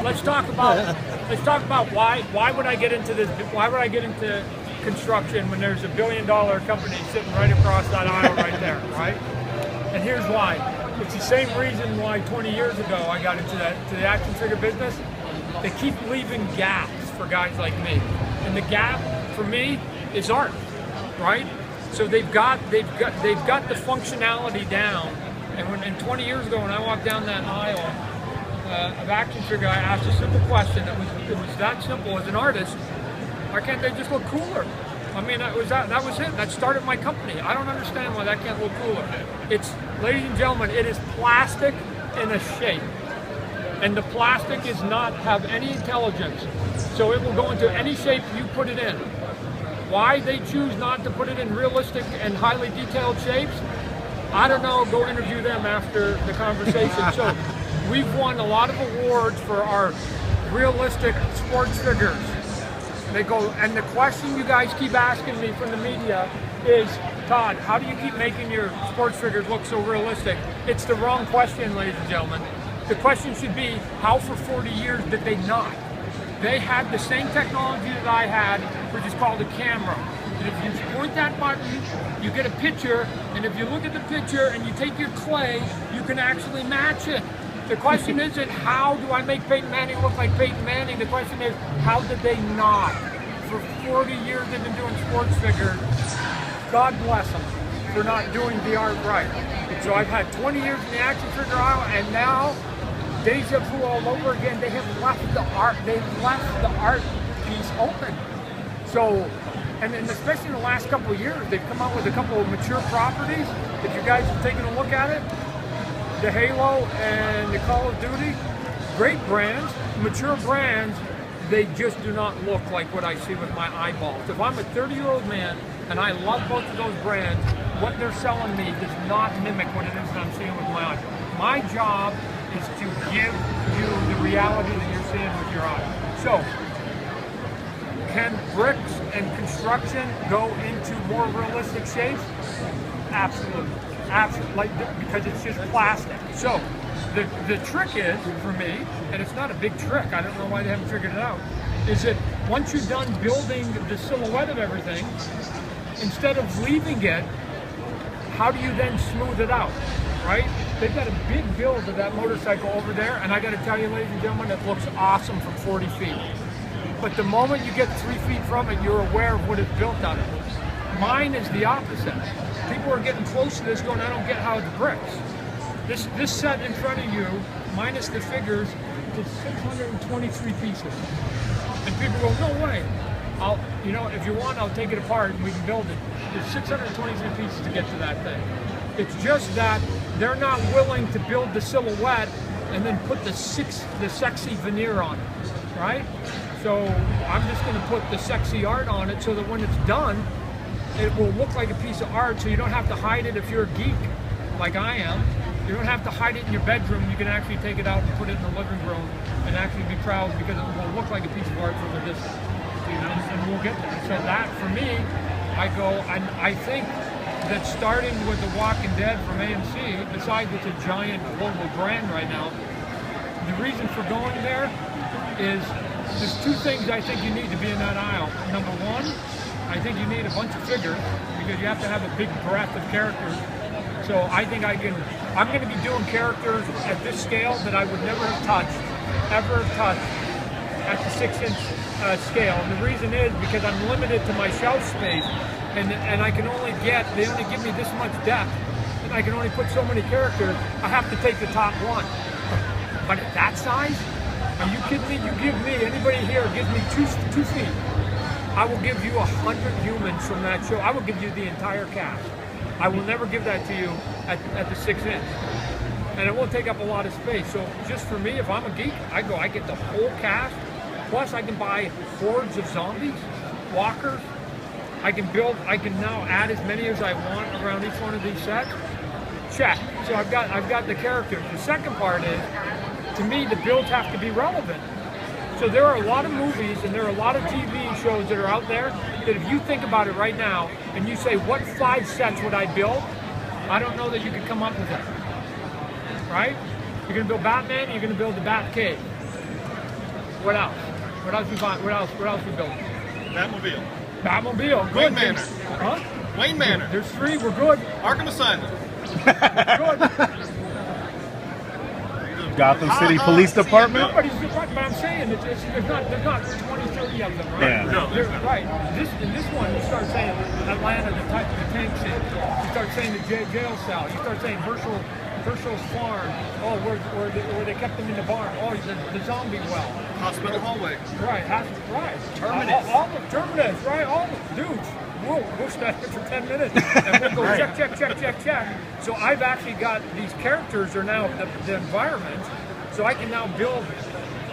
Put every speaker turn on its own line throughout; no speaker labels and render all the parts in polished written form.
Let's talk about why would I get into this? Why would I get into construction when there's $1 billion company sitting right across that aisle right there, right? And here's why. It's the same reason why 20 years ago I got into the action figure business. They keep leaving gaps for guys like me, and the gap for me is art, right? So they've got the functionality down. And 20 years ago when I walked down that aisle of action figure, I asked a simple question. It was that simple. As an artist, why can't they just look cooler? I mean, that was it. That started my company. I don't understand why that can't look cooler. It's, ladies and gentlemen, it is plastic in a shape. And the plastic does not have any intelligence. So it will go into any shape you put it in. Why they choose not to put it in realistic and highly detailed shapes, I don't know. Go interview them after the conversation. So we've won a lot of awards for our realistic sports figures. They go, and the question you guys keep asking me from the media is, Todd, how do you keep making your sports figures look so realistic? It's the wrong question, ladies and gentlemen. The question should be, how for 40 years did they not? They had the same technology that I had, which is called a camera. And if you point that button, you get a picture, and if you look at the picture and you take your clay, you can actually match it. The question isn't, how do I make Peyton Manning look like Peyton Manning? The question is, how did they not? For 40 years they've been doing sports figures. God bless them for not doing the art right. So I've had 20 years in the action figure aisle, and now, deja vu all over again. They have left the art. They've left the art piece open. So, and especially in the last couple of years, they've come out with a couple of mature properties. If you guys have taken a look at it, the Halo and the Call of Duty, great brands, mature brands. They just do not look like what I see with my eyeballs. If I'm a 30-year-old man and I love both of those brands, what they're selling me does not mimic what it is that I'm seeing with my eyes. My job is to give you the reality that you're seeing with your eyes. So, can bricks and construction go into more realistic shapes? Absolutely. Absolutely, like, because it's just plastic. So, the trick is, for me, and it's not a big trick, I don't know why they haven't figured it out, is that once you're done building the silhouette of everything, instead of leaving it, how do you then smooth it out, right? They've got a big build of that motorcycle over there, and I got to tell you, ladies and gentlemen, it looks awesome from 40 feet. But the moment you get 3 feet from it, you're aware of what it's built out of. Mine is the opposite. People are getting close to this going, I don't get how it's bricks. This set in front of you, minus the figures, is 623 pieces. And people go, no way. If you want, I'll take it apart and we can build it. There's 623 pieces to get to that thing. It's just that they're not willing to build the silhouette and then put the sexy veneer on it, right? So I'm just going to put the sexy art on it so that when it's done, it will look like a piece of art, so you don't have to hide it if you're a geek, like I am. You don't have to hide it in your bedroom. You can actually take it out and put it in the living room and actually be proud because it will look like a piece of art from a distance. And we'll get there. So that, for me, I think that starting with The Walking Dead from AMC, besides it's a giant global brand right now, the reason for going there is there's two things I think you need to be in that aisle. Number one, I think you need a bunch of figures because you have to have a big breadth of characters. So I think I'm going to be doing characters at this scale that I would never have touched, ever have touched at the 6-inch scale. And the reason is because I'm limited to my shelf space, and they only give me this much depth, and I can only put so many characters. I have to take the top one. But at that size, are you kidding me? You give me, anybody here gives me 2 feet. I will give you 100 humans from that show. I will give you the entire cast. I will never give that to you at the 6-inch. And it won't take up a lot of space. So just for me, if I'm a geek, I get the whole cast. Plus I can buy hordes of zombies, walkers. I can now add as many as I want around each one of these sets. Check. So I've got the characters. The second part is, to me, the builds have to be relevant. So there are a lot of movies and there are a lot of TV shows that are out there that if you think about it right now and you say, what 5 sets would I build? I don't know that you could come up with that, right? You're going to build Batman, you're going to build the Batcave. What else? What else you buying? What else you building?
Batmobile.
Batmobile. Good.
Wayne Manor.
Huh?
Wayne Manor.
There's 3. We're good.
Arkham Asylum.
Good.
Gotham City Police Department.
But I'm saying there's not 20, 30 of them, right?
Yeah.
No, there's not.
Right. In this one, you start saying Atlanta, the tank scene. You start saying the jail cell. You start saying Herschel's farm. Oh, where they kept them in the barn. Oh, the zombie well.
Hospital hallway.
Right. Right.
Terminus.
All the Terminus. Right. All the dudes. We'll stand here for 10 minutes and we'll go check. So I've actually got these characters are now the environment. So I can now build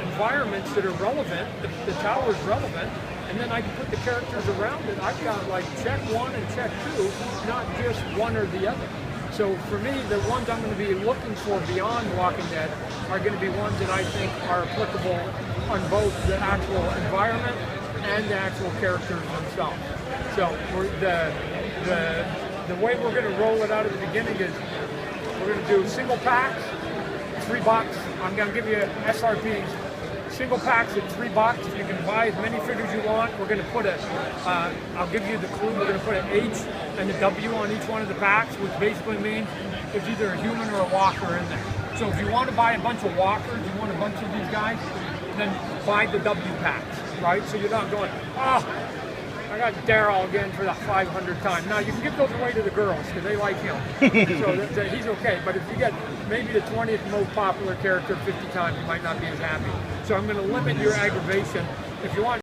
environments that are relevant. The tower's relevant, and then I can put the characters around it. I've got like check 1 and check 2, not just one or the other. So for me, the ones I'm going to be looking for beyond Walking Dead are going to be ones that I think are applicable on both the actual environment and the actual characters themselves. So the way we're going to roll it out at the beginning is we're going to do single packs, $3. I'm going to give you SRPs. Single packs at $3. You can buy as many figures you want. We're going to put I'll give you the clue. We're going to put an H and a W on each one of the packs, which basically means it's either a human or a walker in there. So if you want to buy a bunch of walkers, you want a bunch of these guys, then buy the W packs, right? So you're not going, oh, I got Daryl again for the 500th time. Now you can give those away to the girls because they like him, so he's okay. But if you get maybe the 20th most popular character 50 times, you might not be as happy. So I'm going to limit your aggravation. If you want